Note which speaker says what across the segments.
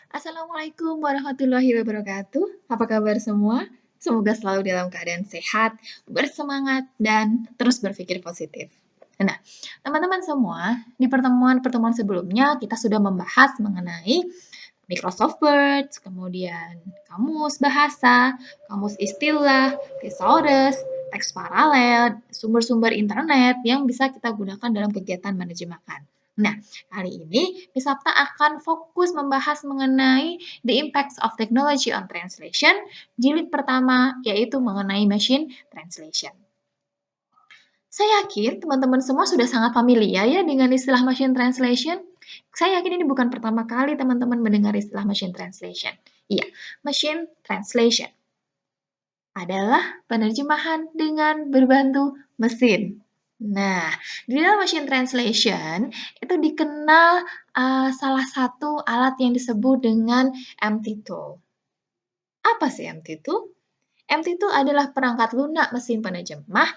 Speaker 1: Assalamualaikum warahmatullahi wabarakatuh. Apa kabar semua? Semoga selalu dalam keadaan sehat, bersemangat, dan terus berpikir positif. Nah, teman-teman semua, di pertemuan-pertemuan sebelumnya kita sudah membahas mengenai Microsoft Word, kemudian kamus bahasa, kamus istilah, thesaurus, teks paralel, sumber-sumber internet yang bisa kita gunakan dalam kegiatan menerjemahkan. Nah, kali ini Misapta akan fokus membahas mengenai the impacts of technology on translation, jilid pertama yaitu mengenai machine translation. Saya yakin teman-teman semua sudah sangat familiar ya dengan istilah machine translation. Saya yakin ini bukan pertama kali teman-teman mendengar istilah machine translation. Iya, machine translation adalah penerjemahan dengan berbantu mesin. Nah, di dalam machine translation itu dikenal salah satu alat yang disebut dengan MT tool. Apa sih MT tool? MT tool adalah perangkat lunak mesin penerjemah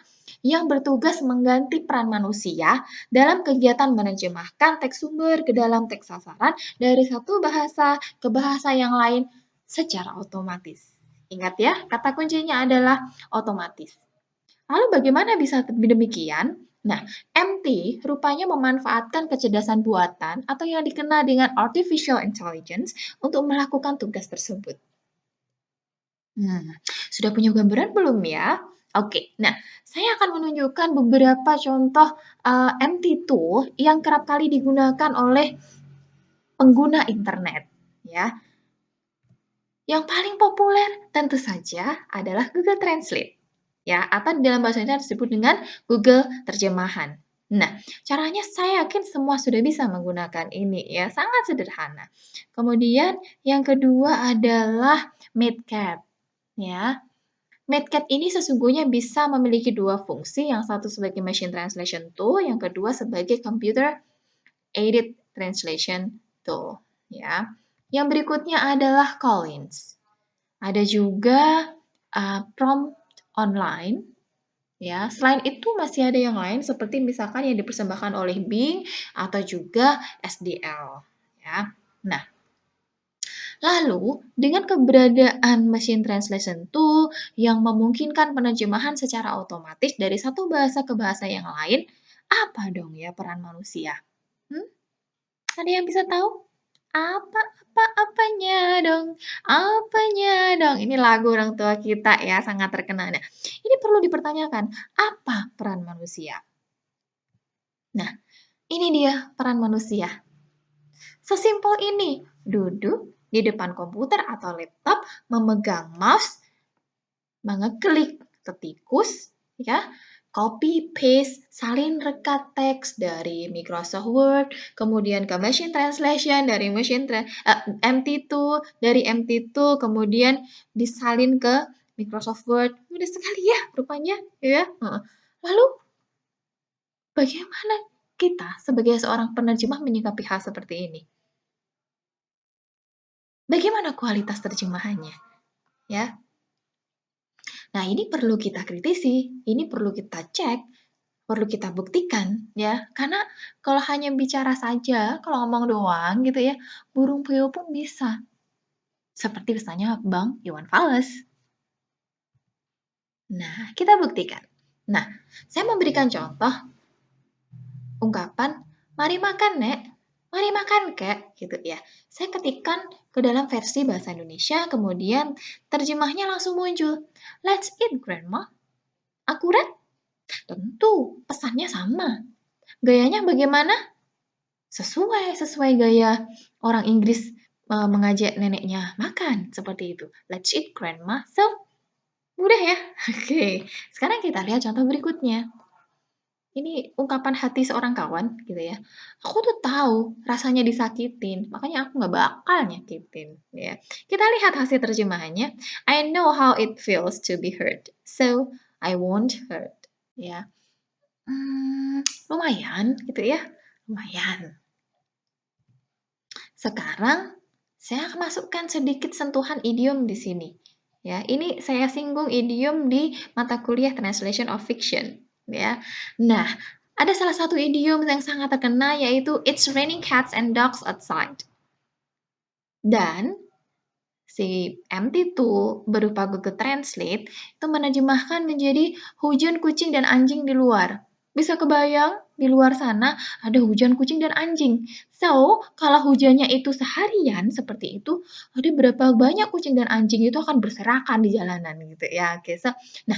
Speaker 1: yang bertugas mengganti peran manusia dalam kegiatan menerjemahkan teks sumber ke dalam teks sasaran dari satu bahasa ke bahasa yang lain secara otomatis. Ingat ya, kata kuncinya adalah otomatis. Lalu bagaimana bisa demikian? Nah, MT rupanya memanfaatkan kecerdasan buatan atau yang dikenal dengan artificial intelligence untuk melakukan tugas tersebut. Sudah punya gambaran belum ya? Oke, nah saya akan menunjukkan beberapa contoh MT tool yang kerap kali digunakan oleh pengguna internet, ya. Yang paling populer tentu saja adalah Google Translate, ya, atau dalam bahasa Indonesia disebut dengan Google Terjemahan. Nah, caranya saya yakin semua sudah bisa menggunakan ini ya, sangat sederhana. Kemudian yang kedua adalah MateCat, ya. MateCat ini sesungguhnya bisa memiliki dua fungsi, yang satu sebagai machine translation tool, yang kedua sebagai computer aided translation tool, ya. Yang berikutnya adalah Collins. Ada juga prompt online, ya. Selain itu masih ada yang lain seperti misalkan yang dipersembahkan oleh Bing atau juga SDL, ya. Nah, lalu, dengan keberadaan machine translation tool yang memungkinkan penerjemahan secara otomatis dari satu bahasa ke bahasa yang lain, apa dong ya peran manusia? Hmm? Ada yang bisa tahu? Apanya dong? Apanya dong? Ini lagu orang tua kita ya, sangat terkenal. Nah, ini perlu dipertanyakan, apa peran manusia? Nah, ini dia peran manusia. Sesimpel ini, duduk di depan komputer atau laptop, memegang mouse, mengeklik ketikus, ya, copy paste, salin rekat teks dari Microsoft Word, kemudian ke machine translation dari MT2, dari MT2 kemudian disalin ke Microsoft Word. Mudah sekali ya rupanya, ya. Lalu bagaimana kita sebagai seorang penerjemah menyikapi hal seperti ini? Bagaimana kualitas terjemahannya? Ya. Nah, ini perlu kita kritisi, ini perlu kita cek, perlu kita buktikan ya. Karena kalau hanya bicara saja, kalau ngomong doang gitu ya, burung puyuh pun bisa. Seperti misalnya Bang Iwan Fals. Nah, kita buktikan. Nah, saya memberikan contoh ungkapan, mari makan, Nek. Mari makan, Kek, gitu ya. Saya ketikkan ke dalam versi bahasa Indonesia, kemudian terjemahnya langsung muncul. Let's eat, Grandma. Akurat? Tentu, pesannya sama. Gayanya bagaimana? Sesuai gaya orang Inggris mengajak neneknya makan, seperti itu. Let's eat, Grandma. So, mudah ya? Oke, sekarang kita lihat contoh berikutnya. Ini ungkapan hati seorang kawan gitu ya. Aku tuh tahu rasanya disakitin, makanya aku nggak bakal nyakitin. Ya. Kita lihat hasil terjemahannya. I know how it feels to be hurt, so I won't hurt. Ya, lumayan gitu ya, lumayan. Sekarang saya akan masukkan sedikit sentuhan idiom di sini. Ya, ini saya singgung idiom di mata kuliah Translation of Fiction. Ya, nah ada salah satu idiom yang sangat terkenal yaitu It's raining cats and dogs outside. Dan si MT2 berupa Google Translate itu menerjemahkan menjadi hujan kucing dan anjing di luar. Bisa kebayang di luar sana ada hujan kucing dan anjing. So, kalau hujannya itu seharian seperti itu, ada berapa banyak kucing dan anjing itu akan berserakan di jalanan gitu ya. Oke, nah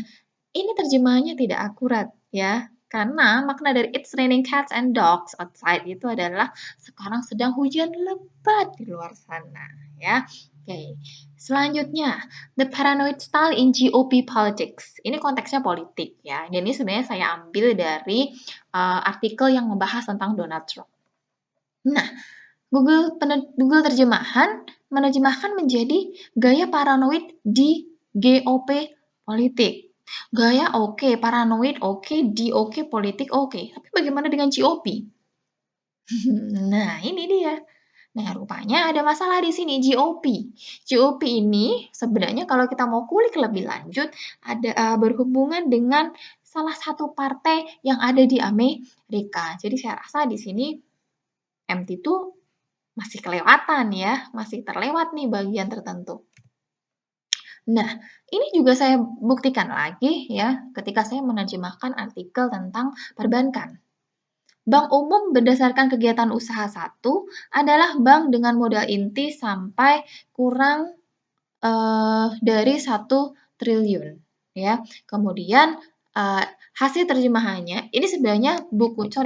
Speaker 1: ini terjemahannya tidak akurat ya. Karena makna dari it's raining cats and dogs outside itu adalah sekarang sedang hujan lebat di luar sana ya. Oke. Selanjutnya, the paranoid style in GOP politics. Ini konteksnya politik ya. Dan ini sebenarnya saya ambil dari artikel yang membahas tentang Donald Trump. Nah, Google terjemahan menerjemahkan menjadi gaya paranoid di GOP politik. Gaya oke, paranoid oke, di oke, politik oke. Tapi bagaimana dengan GOP? Nah, ini dia. Nah, rupanya ada masalah di sini, GOP. GOP ini sebenarnya kalau kita mau kulik lebih lanjut, ada berhubungan dengan salah satu partai yang ada di Amerika. Jadi saya rasa di sini MT itu masih kelewatan ya, masih terlewat nih bagian tertentu. Nah, ini juga saya buktikan lagi ya ketika saya menerjemahkan artikel tentang perbankan. Bank umum berdasarkan kegiatan usaha satu adalah bank dengan modal inti sampai kurang dari 1 triliun ya. Kemudian hasil terjemahannya ini sebenarnya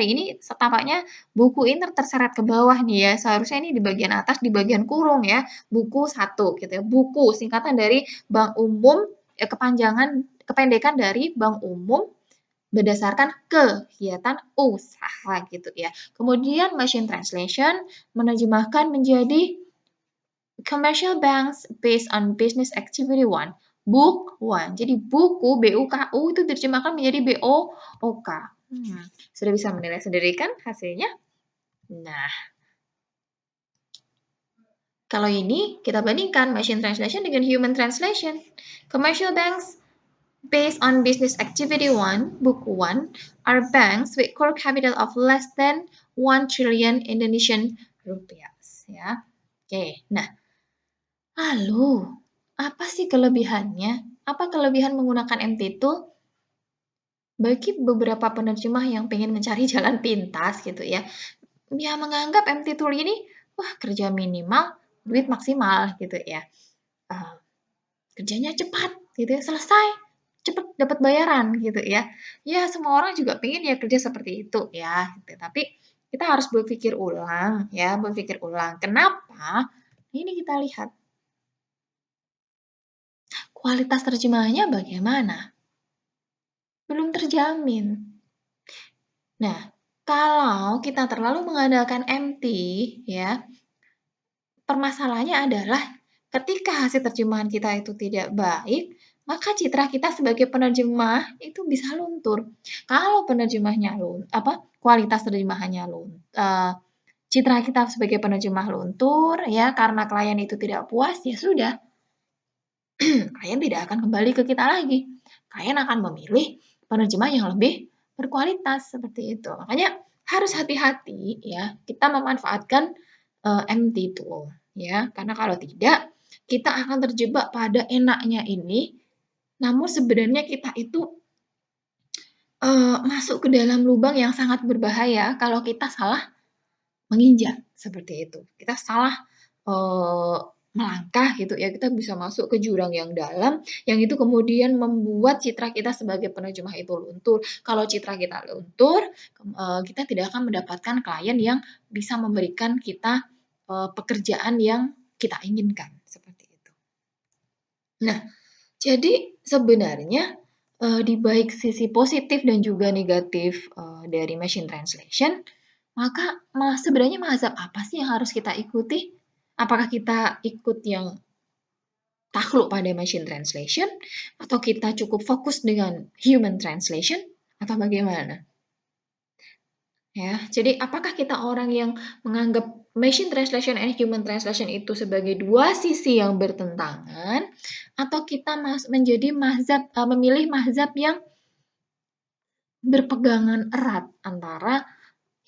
Speaker 1: ini tampaknya buku ini terseret ke bawah nih ya. Seharusnya ini di bagian atas di bagian kurung ya. Buku 1 gitu ya. Buku singkatan dari Bank Umum kependekan dari Bank Umum berdasarkan kegiatan usaha gitu ya. Kemudian machine translation menerjemahkan menjadi commercial banks based on business activity one. Book one. Jadi buku BUKU itu diterjemahkan menjadi BOOK. Sudah bisa menilai sendiri kan hasilnya? Nah, kalau ini kita bandingkan machine translation dengan human translation. Commercial banks based on business activity one, book one, are banks with core capital of less than 1 trillion Indonesian rupiah. Ya. Oke, nah lalu apa sih kelebihannya? Apa kelebihan menggunakan MT Tool? Bagi beberapa penerjemah yang pengen mencari jalan pintas gitu ya, dia menganggap MT Tool ini, wah kerja minimal, duit maksimal gitu ya. Kerjanya cepat gitu ya, selesai, cepat dapat bayaran gitu ya. Ya semua orang juga pengen ya kerja seperti itu ya, gitu. Tapi kita harus berpikir ulang ya, berpikir ulang. Kenapa? Ini kita lihat kualitas terjemahannya bagaimana? Belum terjamin. Nah, kalau kita terlalu mengandalkan MT ya, permasalahannya adalah ketika hasil terjemahan kita itu tidak baik, maka citra kita sebagai penerjemah itu bisa luntur. Kalau penerjemahnya kualitas terjemahannya citra kita sebagai penerjemah luntur ya karena klien itu tidak puas, ya sudah. Klien tidak akan kembali ke kita lagi. Klien akan memilih penerjemah yang lebih berkualitas seperti itu. Makanya harus hati-hati ya kita memanfaatkan MT tool ya, karena kalau tidak kita akan terjebak pada enaknya ini, namun sebenarnya kita itu masuk ke dalam lubang yang sangat berbahaya kalau kita salah menginjak seperti itu. Kita salah melangkah gitu ya, kita bisa masuk ke jurang yang dalam, yang itu kemudian membuat citra kita sebagai penerjemah itu luntur. Kalau citra kita luntur, kita tidak akan mendapatkan klien yang bisa memberikan kita pekerjaan yang kita inginkan seperti itu. Nah, jadi sebenarnya di baik sisi positif dan juga negatif dari machine translation, maka sebenarnya mazhab apa sih yang harus kita ikuti? Apakah kita ikut yang takluk pada machine translation atau kita cukup fokus dengan human translation atau bagaimana? Ya, jadi apakah kita orang yang menganggap machine translation and human translation itu sebagai dua sisi yang bertentangan atau kita memilih mazhab yang berpegangan erat antara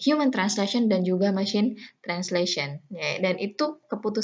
Speaker 1: human translation dan juga machine translation. Ya, dan itu keputusan